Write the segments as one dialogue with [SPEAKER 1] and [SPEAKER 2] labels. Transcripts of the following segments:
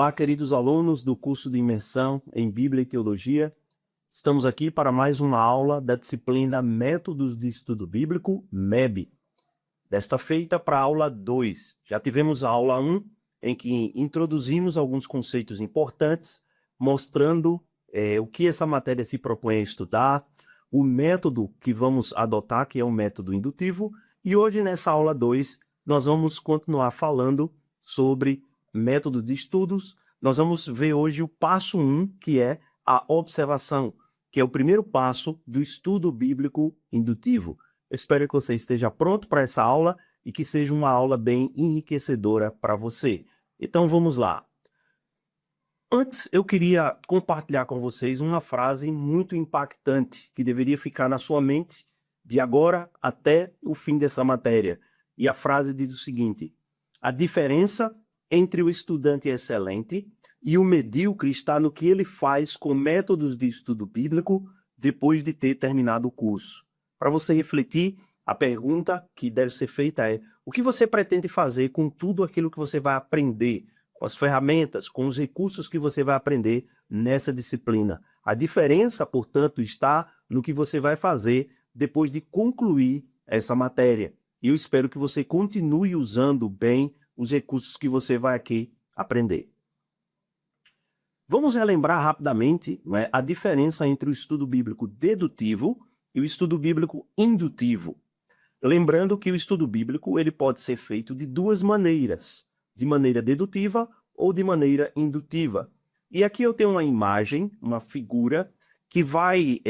[SPEAKER 1] Olá, queridos alunos do curso de Imersão em Bíblia e Teologia. Estamos aqui para mais uma aula da disciplina Métodos de Estudo Bíblico, MEB. Desta feita para a aula 2. Já tivemos a aula 1, em que introduzimos alguns conceitos importantes, mostrando o que essa matéria se propõe a estudar, o método que vamos adotar, que é o método indutivo, e hoje nessa aula 2 nós vamos continuar falando sobre método de estudos. Nós vamos ver hoje o passo 1, que é a observação, que é o primeiro passo do estudo bíblico indutivo. Eu espero que você esteja pronto para essa aula e que seja uma aula bem enriquecedora para você. Então vamos lá. Antes, eu queria compartilhar com vocês uma frase muito impactante que deveria ficar na sua mente de agora até o fim dessa matéria. E a frase diz o seguinte: a diferença entre o estudante excelente e o medíocre está no que ele faz com métodos de estudo bíblico depois de ter terminado o curso. Para você refletir, a pergunta que deve ser feita é: o que você pretende fazer com tudo aquilo que você vai aprender, com as ferramentas, com os recursos que você vai aprender nessa disciplina? A diferença, portanto, está no que você vai fazer depois de concluir essa matéria. E eu espero que você continue usando bem os recursos que você vai aqui aprender. Vamos relembrar rapidamente, a diferença entre o estudo bíblico dedutivo e o estudo bíblico indutivo. Lembrando que o estudo bíblico ele pode ser feito de duas maneiras, de maneira dedutiva ou de maneira indutiva. E aqui eu tenho uma imagem, uma figura, que vai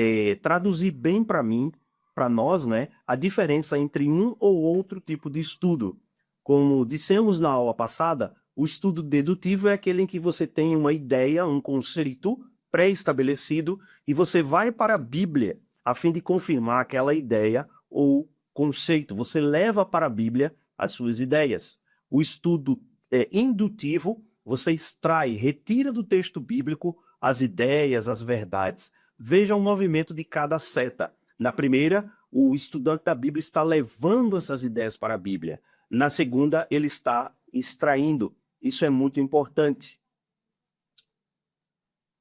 [SPEAKER 1] traduzir bem para mim, para nós, a diferença entre um ou outro tipo de estudo. Como dissemos na aula passada, o estudo dedutivo é aquele em que você tem uma ideia, um conceito pré-estabelecido e você vai para a Bíblia a fim de confirmar aquela ideia ou conceito. Você leva para a Bíblia as suas ideias. O estudo indutivo, você extrai, retira do texto bíblico as ideias, as verdades. Veja o movimento de cada seta. Na primeira, o estudante da Bíblia está levando essas ideias para a Bíblia. Na segunda, ele está extraindo. Isso é muito importante.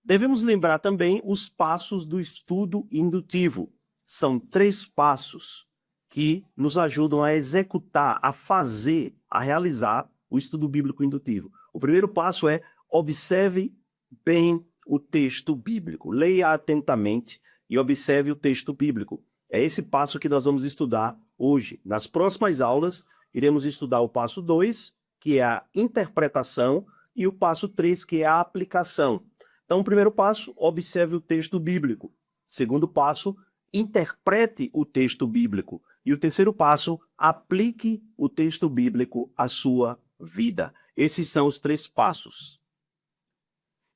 [SPEAKER 1] Devemos lembrar também os passos do estudo indutivo. São 3 passos que nos ajudam a executar, a fazer, a realizar o estudo bíblico indutivo. O primeiro passo é: observe bem o texto bíblico. Leia atentamente e observe o texto bíblico. É esse passo que nós vamos estudar hoje. Nas próximas aulas, iremos estudar o passo 2, que é a interpretação, e o passo 3, que é a aplicação. Então, o primeiro passo, observe o texto bíblico. Segundo passo, interprete o texto bíblico. E o terceiro passo, aplique o texto bíblico à sua vida. Esses são os 3 passos.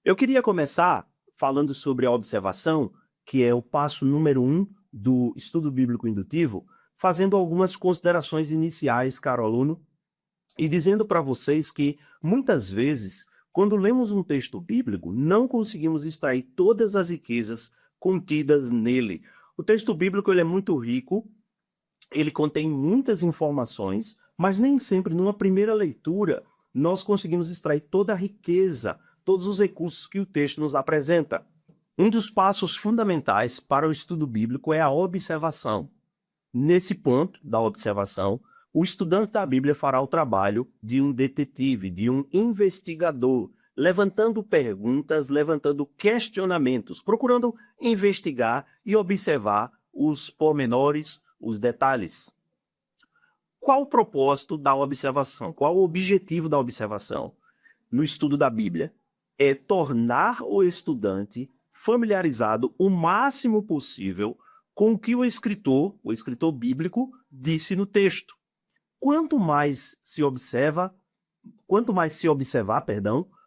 [SPEAKER 1] Eu queria começar falando sobre a observação, que é o passo número 1 do estudo bíblico indutivo, fazendo algumas considerações iniciais, caro aluno, e dizendo para vocês que, muitas vezes, quando lemos um texto bíblico, não conseguimos extrair todas as riquezas contidas nele. O texto bíblico ele é muito rico, ele contém muitas informações, mas nem sempre, numa primeira leitura, nós conseguimos extrair toda a riqueza, todos os recursos que o texto nos apresenta. Um dos passos fundamentais para o estudo bíblico é a observação. Nesse ponto da observação, o estudante da Bíblia fará o trabalho de um detetive, de um investigador, levantando perguntas, levantando questionamentos, procurando investigar e observar os pormenores, os detalhes. Qual o propósito da observação? Qual o objetivo da observação? No estudo da Bíblia, é tornar o estudante familiarizado o máximo possível com o que o escritor bíblico, disse no texto. Quanto mais se observar,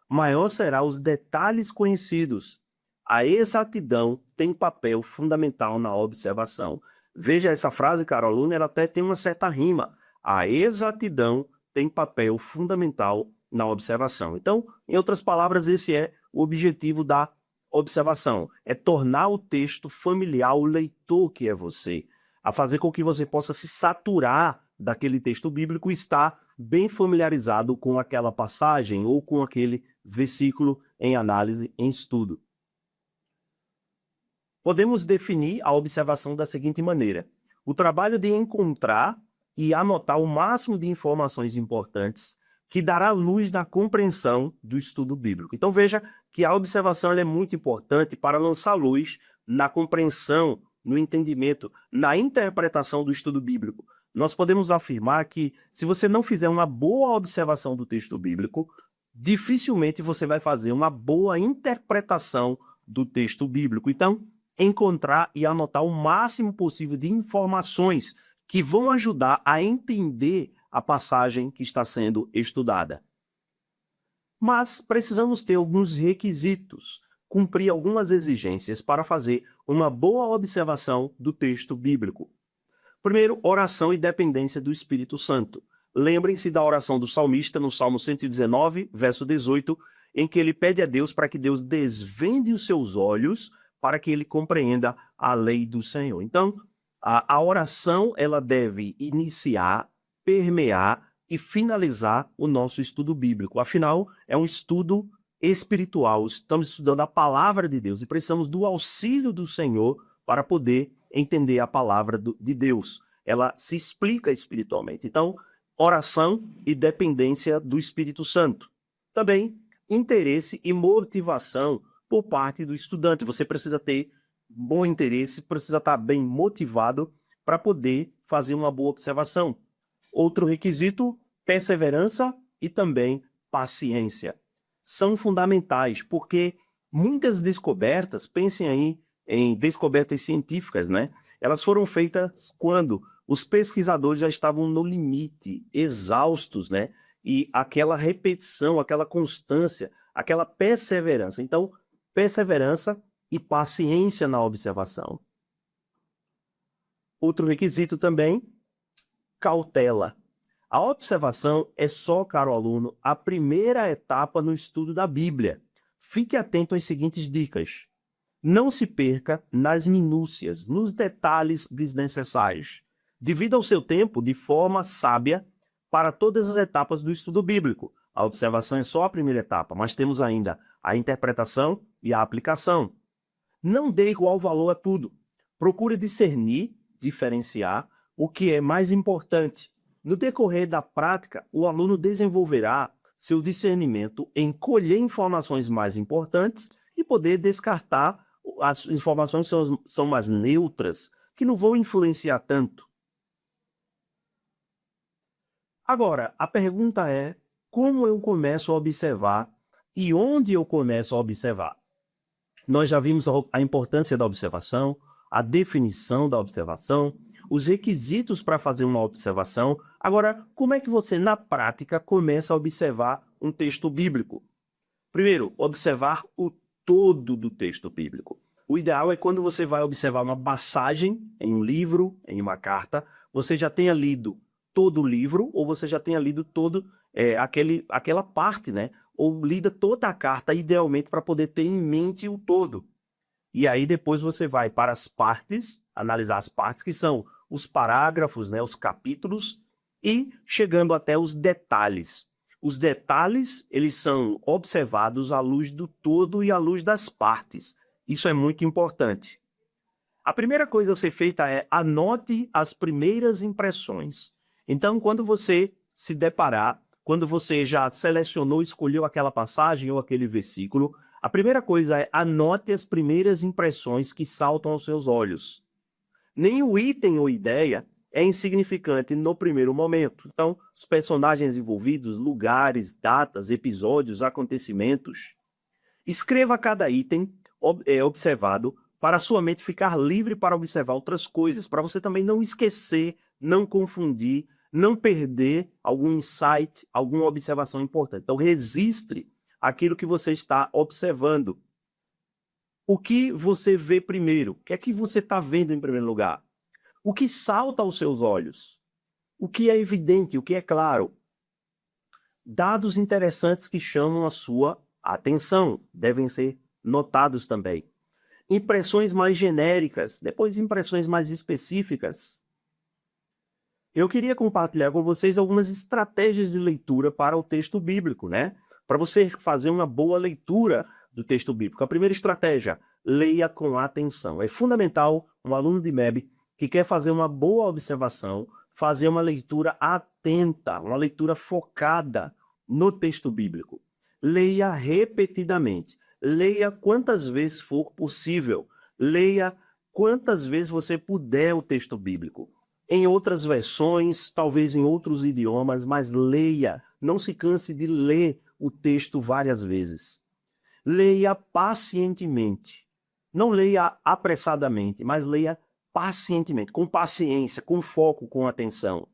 [SPEAKER 1] maior será os detalhes conhecidos. A exatidão tem papel fundamental na observação. Veja essa frase, caro aluno, ela até tem uma certa rima. A exatidão tem papel fundamental na observação. Então, em outras palavras, esse é o objetivo da observação. É tornar o texto familiar ao leitor que é você, a fazer com que você possa se saturar daquele texto bíblico está bem familiarizado com aquela passagem ou com aquele versículo em análise, em estudo. Podemos definir a observação da seguinte maneira: o trabalho de encontrar e anotar o máximo de informações importantes que dará luz na compreensão do estudo bíblico. Então veja que a observação ela é muito importante para lançar luz na compreensão, no entendimento, na interpretação do estudo bíblico. Nós podemos afirmar que se você não fizer uma boa observação do texto bíblico, dificilmente você vai fazer uma boa interpretação do texto bíblico. Então, encontrar e anotar o máximo possível de informações que vão ajudar a entender a passagem que está sendo estudada. Mas precisamos ter alguns requisitos, cumprir algumas exigências para fazer uma boa observação do texto bíblico. Primeiro, oração e dependência do Espírito Santo. Lembrem-se da oração do salmista no Salmo 119, verso 18, em que ele pede a Deus para que Deus desvende os seus olhos para que ele compreenda a lei do Senhor. Então, a oração ela deve iniciar, permear e finalizar o nosso estudo bíblico. Afinal, é um estudo espiritual. Estamos estudando a palavra de Deus e precisamos do auxílio do Senhor para poder entender a palavra de Deus. Ela se explica espiritualmente. Então, oração e dependência do Espírito Santo. Também, interesse e motivação por parte do estudante. Você precisa ter bom interesse, precisa estar bem motivado para poder fazer uma boa observação. Outro requisito, perseverança e também paciência. São fundamentais, porque muitas descobertas, pensem aí em descobertas científicas, né? Elas foram feitas quando os pesquisadores já estavam no limite, exaustos, né? E aquela repetição, aquela constância, aquela perseverança. Então, perseverança e paciência na observação. Outro requisito também, cautela. A observação é só, caro aluno, a primeira etapa no estudo da Bíblia. Fique atento às seguintes dicas. Não se perca nas minúcias, nos detalhes desnecessários. Divida o seu tempo de forma sábia para todas as etapas do estudo bíblico. A observação é só a primeira etapa, mas temos ainda a interpretação e a aplicação. Não dê igual valor a tudo. Procure discernir, diferenciar o que é mais importante. No decorrer da prática, o aluno desenvolverá seu discernimento em colher informações mais importantes e poder descartar as informações que são mais neutras, que não vão influenciar tanto. Agora, a pergunta é, como eu começo a observar e onde eu começo a observar? Nós já vimos a importância da observação, a definição da observação, os requisitos para fazer uma observação. Agora, como é que você, na prática, começa a observar um texto bíblico? Primeiro, observar o todo do texto bíblico. O ideal é quando você vai observar uma passagem em um livro, em uma carta, você já tenha lido todo o livro ou você já tenha lido aquela parte, né? Ou lida toda a carta, idealmente, para poder ter em mente o todo. E aí depois você vai para as partes, analisar as partes, que são os parágrafos, né, os capítulos, e chegando até os detalhes. Os detalhes, eles são observados à luz do todo e à luz das partes. Isso é muito importante. A primeira coisa a ser feita é anote as primeiras impressões. Então, quando você se deparar, quando você já selecionou, escolheu aquela passagem ou aquele versículo, a primeira coisa é anote as primeiras impressões que saltam aos seus olhos. Nem o item ou ideia é insignificante no primeiro momento. Então, os personagens envolvidos, lugares, datas, episódios, acontecimentos. Escreva cada item observado para a sua mente ficar livre para observar outras coisas, para você também não esquecer, não confundir, não perder algum insight, alguma observação importante. Então, registre aquilo que você está observando. O que você vê primeiro? O que é que você está vendo em primeiro lugar? O que salta aos seus olhos? O que é evidente? O que é claro? Dados interessantes que chamam a sua atenção devem ser notados também. Impressões mais genéricas, depois impressões mais específicas. Eu queria compartilhar com vocês algumas estratégias de leitura para o texto bíblico, né? Para você fazer uma boa leitura do texto bíblico. A primeira estratégia, leia com atenção. É fundamental um aluno de MEB que quer fazer uma boa observação, fazer uma leitura atenta, uma leitura focada no texto bíblico. Leia repetidamente. Leia quantas vezes for possível. Leia quantas vezes você puder o texto bíblico. Em outras versões, talvez em outros idiomas, mas leia. Não se canse de ler o texto várias vezes. Leia pacientemente. Não leia apressadamente, mas leia pacientemente, com paciência, com foco, com atenção.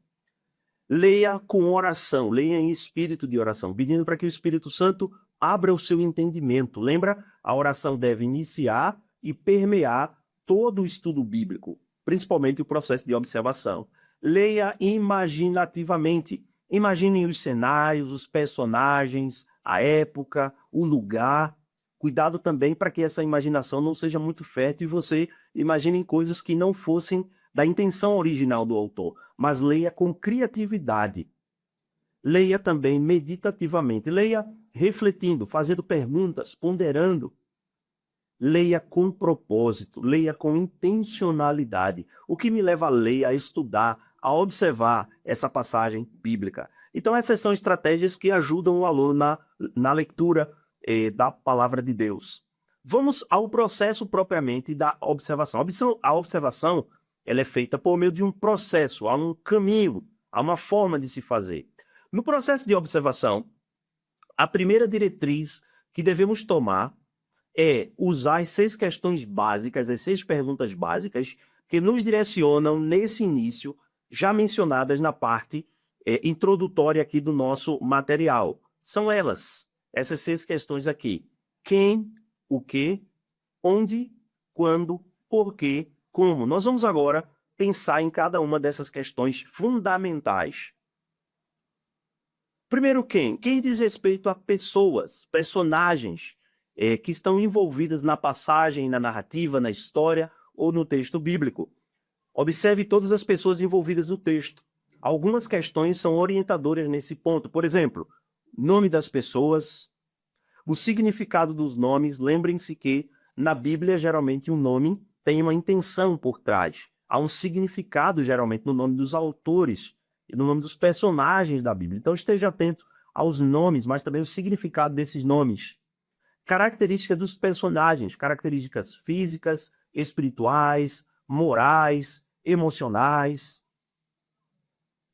[SPEAKER 1] Leia com oração, leia em espírito de oração, pedindo para que o Espírito Santo abra o seu entendimento. Lembra? A oração deve iniciar e permear todo o estudo bíblico, principalmente o processo de observação. Leia imaginativamente. Imagine os cenários, os personagens, a época, o lugar. Cuidado também para que essa imaginação não seja muito fértil e você imagine coisas que não fossem da intenção original do autor, mas leia com criatividade. Leia também meditativamente. Leia refletindo, fazendo perguntas, ponderando. Leia com propósito, leia com intencionalidade. O que me leva a ler, a estudar, a observar essa passagem bíblica. Então, essas são estratégias que ajudam o aluno na leitura da palavra de Deus. Vamos ao processo propriamente da observação. A observação ela é feita por meio de um processo, há um caminho, há uma forma de se fazer. No processo de observação, a primeira diretriz que devemos tomar é usar as 6 questões básicas, as 6 perguntas básicas que nos direcionam nesse início, já mencionadas na parte introdutória aqui do nosso material. São elas, essas 6 questões aqui. Quem, o que, onde, quando, porquê, como. Nós vamos agora pensar em cada uma dessas questões fundamentais. Primeiro, quem? Quem diz respeito a pessoas, personagens, que estão envolvidas na passagem, na narrativa, na história ou no texto bíblico. Observe todas as pessoas envolvidas no texto. Algumas questões são orientadoras nesse ponto. Por exemplo, nome das pessoas, o significado dos nomes. Lembrem-se que na Bíblia, geralmente, um nome tem uma intenção por trás. Há um significado, geralmente, no nome dos autores e no nome dos personagens da Bíblia. Então, esteja atento aos nomes, mas também o significado desses nomes. Características dos personagens, características físicas, espirituais, morais, emocionais.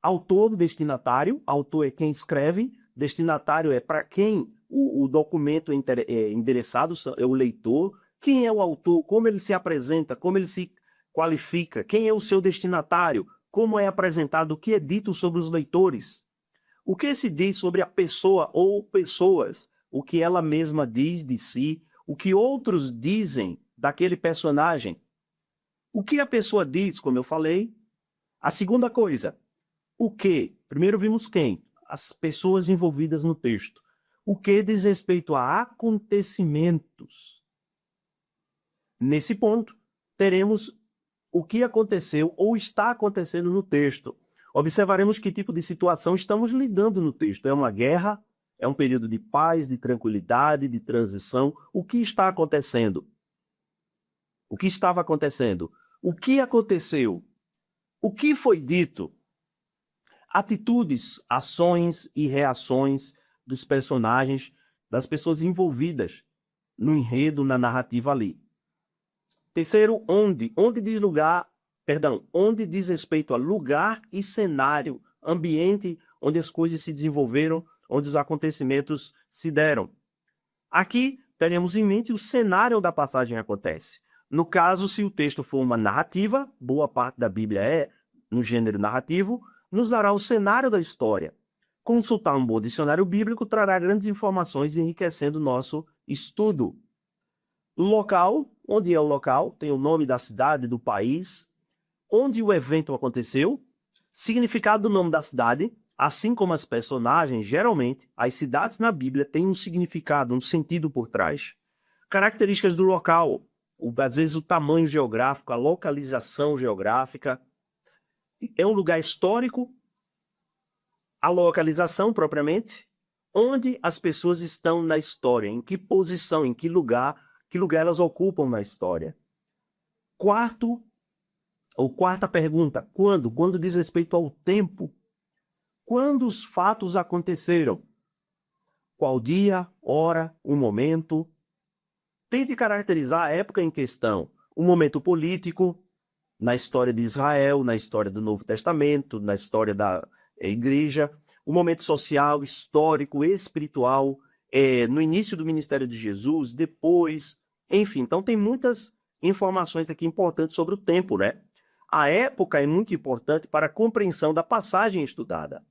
[SPEAKER 1] Autor do destinatário, autor é quem escreve, destinatário é para quem o documento é endereçado, é o leitor. Quem é o autor, como ele se apresenta, como ele se qualifica, quem é o seu destinatário, como é apresentado, o que é dito sobre os leitores, o que se diz sobre a pessoa ou pessoas, o que ela mesma diz de si, o que outros dizem daquele personagem, o que a pessoa diz, como eu falei. A segunda coisa, o que? Primeiro vimos quem? As pessoas envolvidas no texto. O que diz respeito a acontecimentos. Nesse ponto, teremos o que aconteceu ou está acontecendo no texto. Observaremos que tipo de situação estamos lidando no texto. É uma guerra? É um período de paz, de tranquilidade, de transição? O que está acontecendo? O que estava acontecendo? O que aconteceu? O que foi dito? Atitudes, ações e reações dos personagens, das pessoas envolvidas no enredo, na narrativa ali. Terceiro, onde? Onde diz respeito a lugar e cenário, ambiente onde as coisas se desenvolveram, onde os acontecimentos se deram. Aqui teremos em mente o cenário onde a passagem acontece. No caso, se o texto for uma narrativa, boa parte da Bíblia é no gênero narrativo, nos dará o cenário da história. Consultar um bom dicionário bíblico trará grandes informações enriquecendo o nosso estudo. Local, onde é o local? Tem o nome da cidade, do país, onde o evento aconteceu, significado do nome da cidade, assim como as personagens, geralmente, as cidades na Bíblia têm um significado, um sentido por trás. Características do local, às vezes o tamanho geográfico, a localização geográfica. É um lugar histórico, a localização propriamente, onde as pessoas estão na história, em que posição, em que lugar elas ocupam na história. Quarta pergunta, quando? Quando diz respeito ao tempo. Quando os fatos aconteceram? Qual dia, hora, o momento? Tente caracterizar a época em questão. O momento político, na história de Israel, na história do Novo Testamento, na história da igreja. O momento social, histórico, espiritual, no início do ministério de Jesus, depois, enfim. Então tem muitas informações aqui importantes sobre o tempo, né? A época é muito importante para a compreensão da passagem estudada.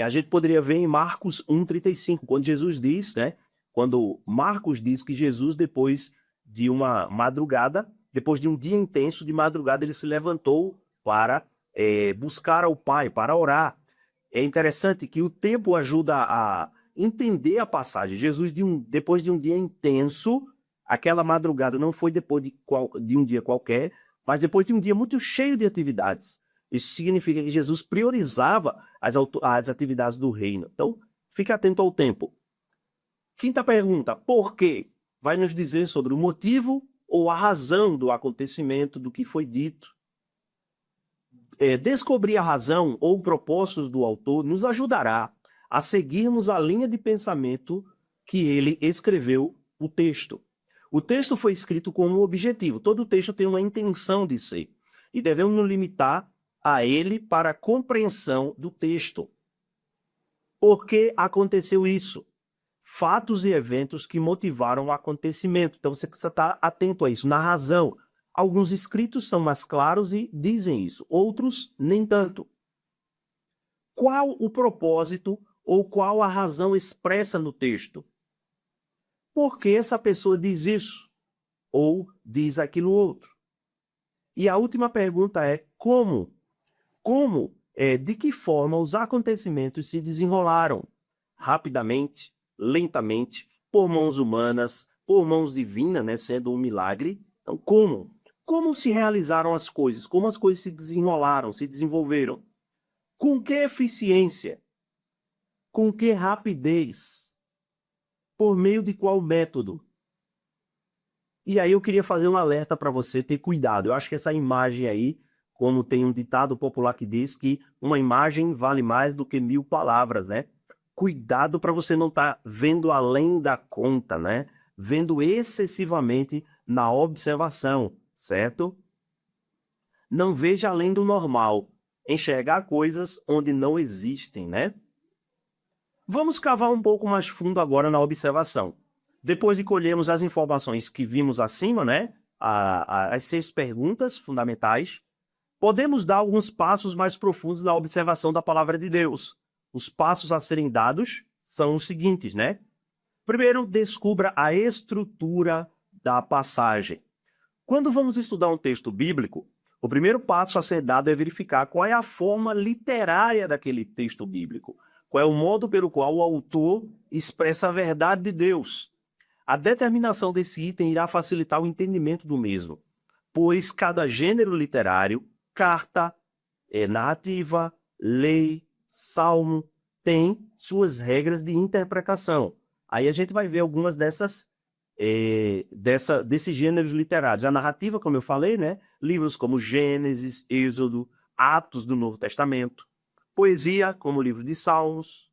[SPEAKER 1] A gente poderia ver em Marcos 1,35, quando Jesus diz, né? Quando Marcos diz que Jesus, depois de uma madrugada, depois de um dia intenso de madrugada, ele se levantou para buscar ao Pai, para orar. É interessante que o tempo ajuda a entender a passagem. Jesus, depois de um dia intenso, aquela madrugada não foi depois de um dia qualquer, mas depois de um dia muito cheio de atividades. Isso significa que Jesus priorizava as atividades do reino. Então, fique atento ao tempo. Quinta pergunta, por quê? Vai nos dizer sobre o motivo ou a razão do acontecimento, do que foi dito. Descobrir a razão ou propósitos do autor nos ajudará a seguirmos a linha de pensamento que ele escreveu o texto. O texto foi escrito com um objetivo. Todo texto tem uma intenção de ser. E devemos nos limitar a ele para a compreensão do texto. Por que aconteceu isso? Fatos e eventos que motivaram o acontecimento. Então você precisa estar atento a isso, na razão. Alguns escritos são mais claros e dizem isso, outros nem tanto. Qual o propósito ou qual a razão expressa no texto? Por que essa pessoa diz isso? Ou diz aquilo outro? E a última pergunta é como? De que forma os acontecimentos se desenrolaram? Rapidamente, lentamente, por mãos humanas, por mãos divinas, né, sendo um milagre. Então, como? Como se realizaram as coisas? Como as coisas se desenrolaram, se desenvolveram? Com que eficiência? Com que rapidez? Por meio de qual método? E aí eu queria fazer um alerta para você ter cuidado. Eu acho que essa imagem aí, como tem um ditado popular que diz que uma imagem vale mais do que 1000 palavras, né? Cuidado para você não estar vendo além da conta, né? Vendo excessivamente na observação, certo? Não veja além do normal. Enxergar coisas onde não existem, né? Vamos cavar um pouco mais fundo agora na observação. Depois de colhermos as informações que vimos acima, né? As 6 perguntas fundamentais, podemos dar alguns passos mais profundos na observação da palavra de Deus. Os passos a serem dados são os seguintes, né? Primeiro, descubra a estrutura da passagem. Quando vamos estudar um texto bíblico, o primeiro passo a ser dado é verificar qual é a forma literária daquele texto bíblico, qual é o modo pelo qual o autor expressa a verdade de Deus. A determinação desse item irá facilitar o entendimento do mesmo, pois cada gênero literário, carta, narrativa, lei, salmo, tem suas regras de interpretação. Aí a gente vai ver algumas desses gêneros literários. A narrativa, como eu falei, né? Livros como Gênesis, Êxodo, Atos do Novo Testamento. Poesia, como o livro de Salmos.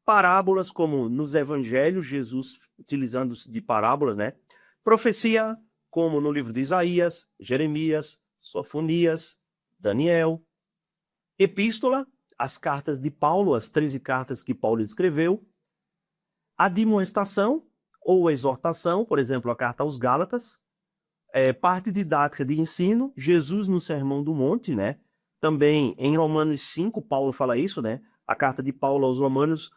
[SPEAKER 1] Parábolas, como nos Evangelhos, Jesus utilizando-se de parábolas, né? Profecia, como no livro de Isaías, Jeremias, Sofonias, Daniel. Epístola, as cartas de Paulo, as 13 cartas que Paulo escreveu. Admoestação ou exortação, por exemplo, a carta aos Gálatas. Parte didática de ensino, Jesus no Sermão do Monte, né? Também em Romanos 5, Paulo fala isso, né? A carta de Paulo aos Romanos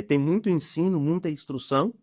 [SPEAKER 1] tem muito ensino, muita instrução.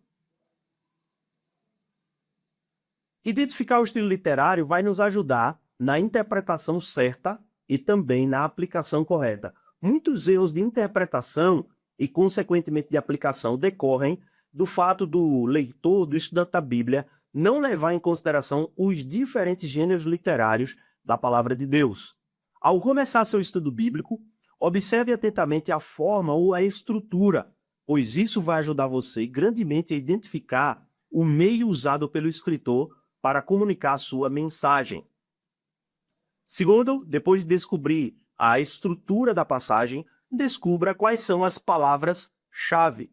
[SPEAKER 1] Identificar o estilo literário vai nos ajudar na interpretação certa e também na aplicação correta. Muitos erros de interpretação e, consequentemente, de aplicação decorrem do fato do leitor, do estudante da Bíblia, não levar em consideração os diferentes gêneros literários da palavra de Deus. Ao começar seu estudo bíblico, observe atentamente a forma ou a estrutura, pois isso vai ajudar você grandemente a identificar o meio usado pelo escritor para comunicar a sua mensagem. Segundo, depois de descobrir a estrutura da passagem, descubra quais são as palavras-chave.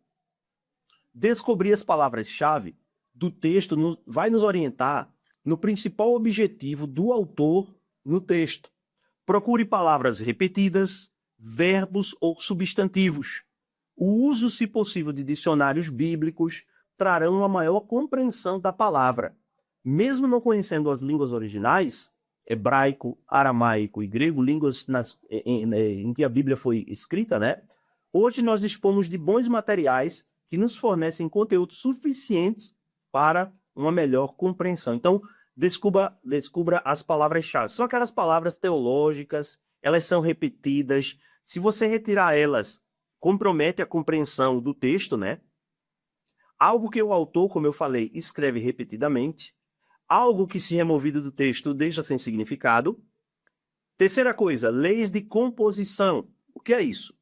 [SPEAKER 1] Descobrir as palavras-chave do texto vai nos orientar no principal objetivo do autor no texto. Procure palavras repetidas, verbos ou substantivos. O uso, se possível, de dicionários bíblicos trarão uma maior compreensão da palavra. Mesmo não conhecendo as línguas originais, hebraico, aramaico e grego, línguas em que a Bíblia foi escrita, né? Hoje nós dispomos de bons materiais que nos fornecem conteúdos suficientes para uma melhor compreensão. Então, descubra as palavras-chave. São aquelas palavras teológicas, elas são repetidas. Se você retirar elas, compromete a compreensão do texto, né? Algo que o autor, como eu falei, escreve repetidamente. Algo que, se removido do texto, deixa sem significado. Terceira coisa, leis de composição. O que é isso?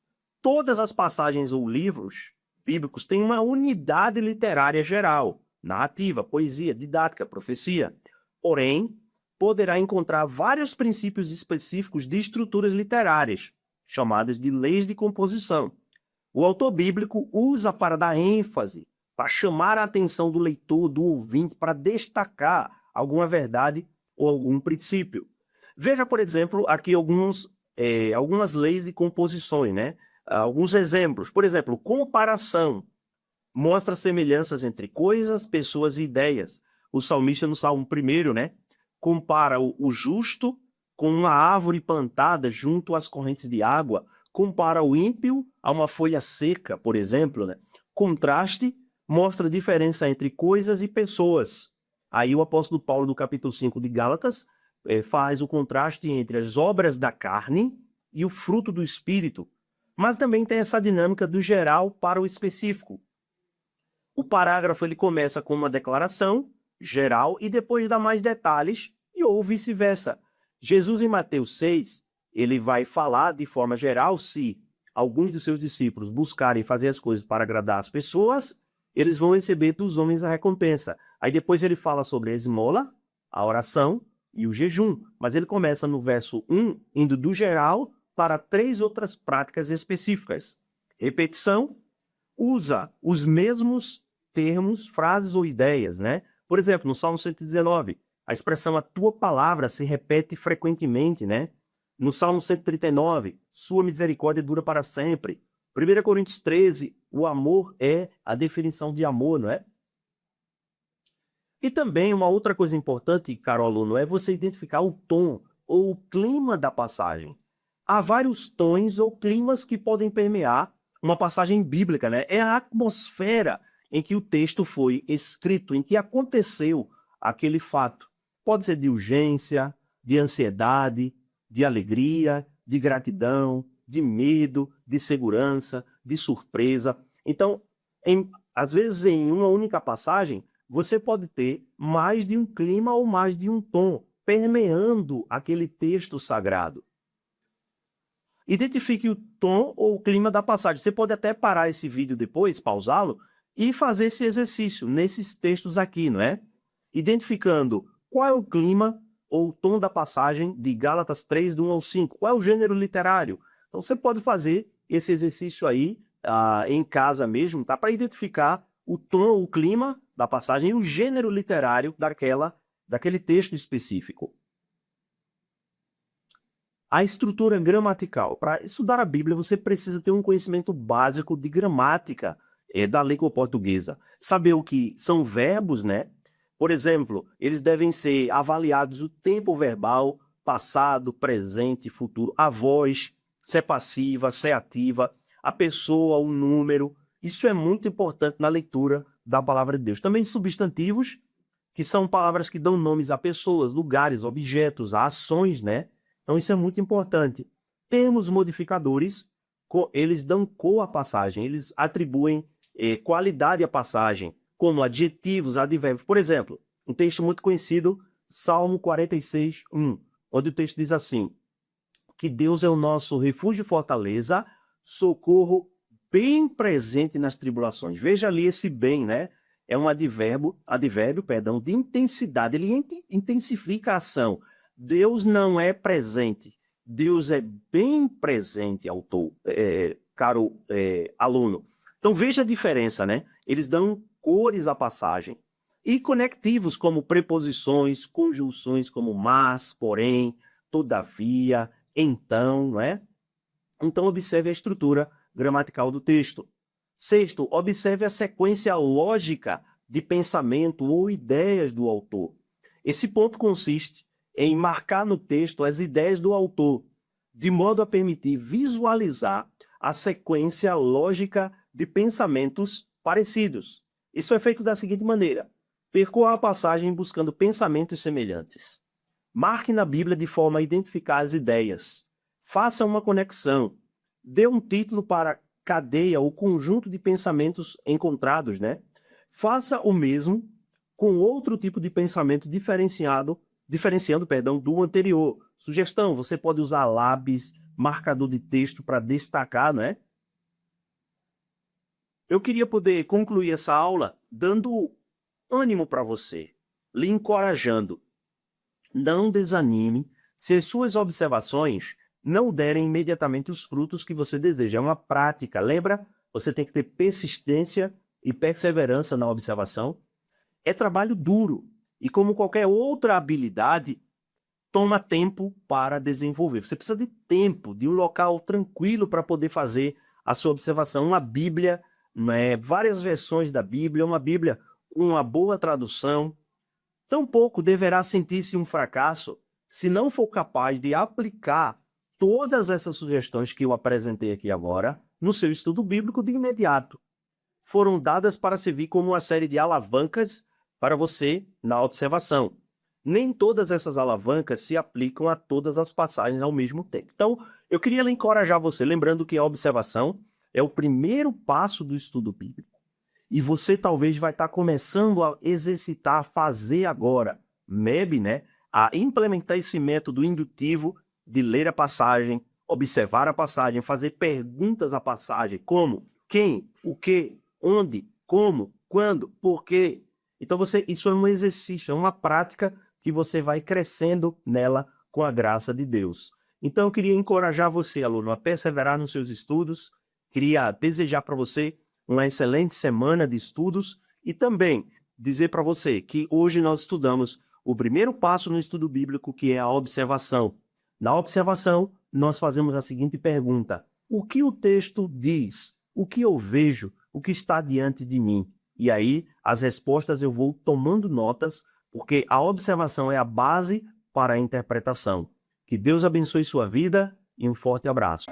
[SPEAKER 1] Todas as passagens ou livros bíblicos têm uma unidade literária geral, narrativa, poesia, didática, profecia. Porém, poderá encontrar vários princípios específicos de estruturas literárias, chamadas de leis de composição. O autor bíblico usa para dar ênfase, para chamar a atenção do leitor, do ouvinte, para destacar alguma verdade ou algum princípio. Veja, por exemplo, aqui algumas leis de composições, né? Alguns exemplos. Por exemplo, comparação. Mostra semelhanças entre coisas, pessoas e ideias. O salmista no Salmo 1, né? Compara o justo com uma árvore plantada junto às correntes de água. Compara o ímpio a uma folha seca, por exemplo, né? Contraste mostra a diferença entre coisas e pessoas. Aí o apóstolo Paulo, no capítulo 5 de Gálatas, faz o contraste entre as obras da carne e o fruto do Espírito. Mas também tem essa dinâmica do geral para o específico. O parágrafo ele começa com uma declaração geral e depois dá mais detalhes, ou vice-versa. Jesus, em Mateus 6, ele vai falar de forma geral se alguns dos seus discípulos buscarem fazer as coisas para agradar as pessoas, eles vão receber dos homens a recompensa. Aí depois ele fala sobre a esmola, a oração e o jejum. Mas ele começa no verso 1, indo do geral para 3 outras práticas específicas. Repetição, usa os mesmos termos, frases ou ideias, né? Por exemplo, no Salmo 119, a expressão a tua palavra se repete frequentemente, né? No Salmo 139, sua misericórdia dura para sempre. 1 Coríntios 13, o amor é a definição de amor, não é? E também uma outra coisa importante, caro aluno, é você identificar o tom ou o clima da passagem. Há vários tons ou climas que podem permear uma passagem bíblica, né? É a atmosfera em que o texto foi escrito, em que aconteceu aquele fato. Pode ser de urgência, de ansiedade, de alegria, de gratidão, de medo, de segurança, de surpresa. Então, às vezes em uma única passagem, você pode ter mais de um clima ou mais de um tom permeando aquele texto sagrado. Identifique o tom ou o clima da passagem. Você pode até parar esse vídeo depois, pausá-lo, e fazer esse exercício nesses textos aqui, não é? Identificando qual é o clima ou o tom da passagem de Gálatas 3, do 1 ao 5. Qual é o gênero literário? Então você pode fazer esse exercício aí em casa mesmo, tá? Para identificar o tom, o clima da passagem e o gênero literário daquele texto específico. A estrutura gramatical. Para estudar a Bíblia, você precisa ter um conhecimento básico de gramática da língua portuguesa. Saber o que são verbos, né? Por exemplo, eles devem ser avaliados o tempo verbal, passado, presente, futuro, a voz, se é passiva, se é ativa, a pessoa, o número. Isso é muito importante na leitura da palavra de Deus. Também substantivos, que são palavras que dão nomes a pessoas, lugares, objetos, a ações, né? Então isso é muito importante. Termos modificadores, eles dão cor à passagem, eles atribuem qualidade à passagem, como adjetivos, advérbios. Por exemplo, um texto muito conhecido, Salmo 46, 1, onde o texto diz assim: que Deus é o nosso refúgio e fortaleza, socorro bem presente nas tribulações. Veja ali esse bem, né? É um advérbio, de intensidade. Ele intensifica a ação. Deus não é presente. Deus é bem presente, caro aluno. Então veja a diferença, né? Eles dão cores à passagem. E conectivos como preposições, conjunções como mas, porém, todavia, então, não é? Então observe a estrutura gramatical do texto. Sexto, observe a sequência lógica de pensamento ou ideias do autor. Esse ponto consiste em marcar no texto as ideias do autor, de modo a permitir visualizar a sequência lógica de pensamentos parecidos. Isso é feito da seguinte maneira: percorra a passagem buscando pensamentos semelhantes. Marque na Bíblia de forma a identificar as ideias. Faça uma conexão. Dê um título para cadeia ou conjunto de pensamentos encontrados, né? Faça o mesmo com outro tipo de pensamento diferenciando, do anterior. Sugestão: você pode usar lápis, marcador de texto para destacar, né? Eu queria poder concluir essa aula dando ânimo para você, lhe encorajando. Não desanime se as suas observações não derem imediatamente os frutos que você deseja. É uma prática, lembra? Você tem que ter persistência e perseverança na observação. É trabalho duro e, como qualquer outra habilidade, toma tempo para desenvolver. Você precisa de tempo, de um local tranquilo para poder fazer a sua observação. Uma Bíblia, né, várias versões da Bíblia, uma Bíblia com uma boa tradução. Tampouco deverá sentir-se um fracasso se não for capaz de aplicar todas essas sugestões que eu apresentei aqui agora no seu estudo bíblico de imediato. Foram dadas para servir como uma série de alavancas para você na observação. Nem todas essas alavancas se aplicam a todas as passagens ao mesmo tempo. Então, eu queria encorajar você, lembrando que a observação é o primeiro passo do estudo bíblico. E você talvez vai estar começando a exercitar, a fazer agora, MEB, né? A implementar esse método indutivo de ler a passagem, observar a passagem, fazer perguntas à passagem, como, quem, o que, onde, como, quando, por quê. Então isso é um exercício, é uma prática que você vai crescendo nela com a graça de Deus. Então eu queria encorajar você, aluno, a perseverar nos seus estudos, queria desejar para você uma excelente semana de estudos e também dizer para você que hoje nós estudamos o primeiro passo no estudo bíblico, que é a observação. Na observação, nós fazemos a seguinte pergunta: o que o texto diz? O que eu vejo? O que está diante de mim? E aí, as respostas eu vou tomando notas, porque a observação é a base para a interpretação. Que Deus abençoe sua vida e um forte abraço.